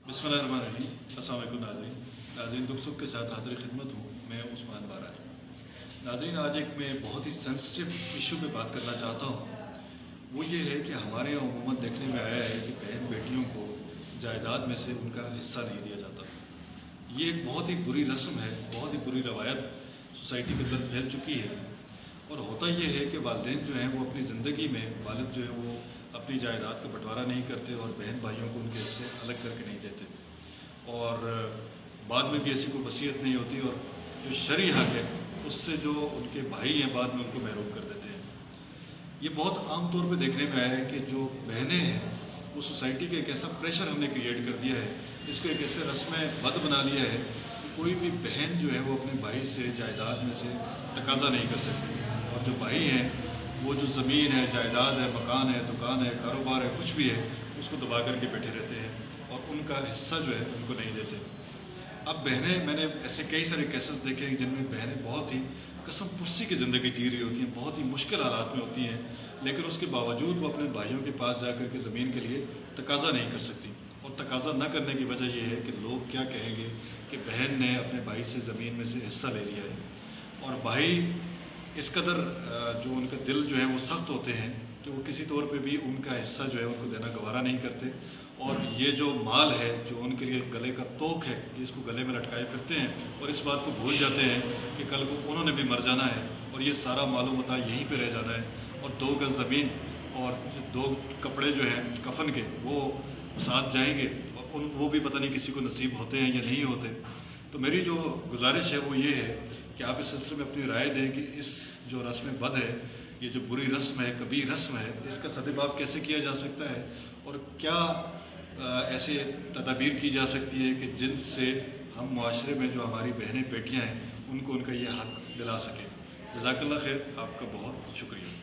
बिस्मिल्लाहिर्रहमानिर्रहीम। अस्सलाम वालेकुम नाज़रीन दुख सुख के साथ हाज़िर खिदमत हूँ। मैं उस्मान बारानी। नाज़रीन, आज एक मैं बहुत ही सेंसिटिव इशू पे बात करना चाहता हूँ। वो ये है कि हमारे यहाँ अमूमन देखने में आया है कि बहन बेटियों को जायदाद में से उनका हिस्सा नहीं दिया जाता। ये एक बहुत ही बुरी रस्म है, बहुत ही बुरी रवायत सोसाइटी के अंदर फैल चुकी है। और होता ये है कि वालिदैन जो हैं वो अपनी ज़िंदगी में वालिद जो है वो अपनी जायदाद का बंटवारा नहीं करते और बहन भाइयों को उनके हिस्से अलग करके नहीं देते, और बाद में भी ऐसी कोई वसीयत नहीं होती, और जो शरई हक है उससे जो उनके भाई हैं बाद में उनको महरूम कर देते हैं। ये बहुत आम तौर पे देखने में आया है कि जो बहनें हैं वो सोसाइटी का एक ऐसा प्रेशर हमने क्रिएट कर दिया है, इसको एक ऐसे रस्म बद बना लिया है कि कोई भी बहन जो है वो अपने भाई से जायदाद में से तकाजा नहीं कर सकती, और जो भाई हैं वो जो ज़मीन है, जायदाद है, मकान है, दुकान है, कारोबार है, कुछ भी है, उसको दबा करके बैठे रहते हैं और उनका हिस्सा जो है उनको नहीं देते। अब बहनें, मैंने ऐसे कई सारे केसेस देखे हैं जिनमें बहनें बहुत ही कसम पुर्सी की ज़िंदगी जी रही होती हैं, बहुत ही मुश्किल हालात में होती हैं, लेकिन उसके बावजूद वो अपने भाइयों के पास जा कर के ज़मीन के लिए तकाजा नहीं कर सकती। और तकाजा न करने की वजह यह है कि लोग क्या कहेंगे कि बहन ने अपने भाई से ज़मीन में से हिस्सा ले लिया है। और भाई इस कदर जो उनका दिल जो है वो सख्त होते हैं कि वो किसी तौर पे भी उनका हिस्सा जो है उनको देना गवारा नहीं करते, और ये जो माल है जो उनके लिए गले का तोक है, इसको गले में लटकाए फिरते हैं और इस बात को भूल जाते हैं कि कल को उन्होंने भी मर जाना है और ये सारा मालूम मता यहीं पे रह जाना है, और 2 गज ज़मीन और 2 कपड़े जो हैं कफन के वो साथ जाएंगे, और वो भी पता नहीं किसी को नसीब होते हैं या नहीं होते। तो मेरी जो गुजारिश है वो ये है कि आप इस सिलसिले में अपनी राय दें कि इस जो रस्म बद है, ये जो बुरी रस्म है, कबीह रस्म है, इसका सद्भाव कैसे किया जा सकता है, और क्या ऐसे तदाबीर की जा सकती है कि जिनसे हम मुआशरे में जो हमारी बहनें बेटियां हैं उनको उनका ये हक दिला सकें। जज़ाकल्लाह खैर, आपका बहुत शुक्रिया।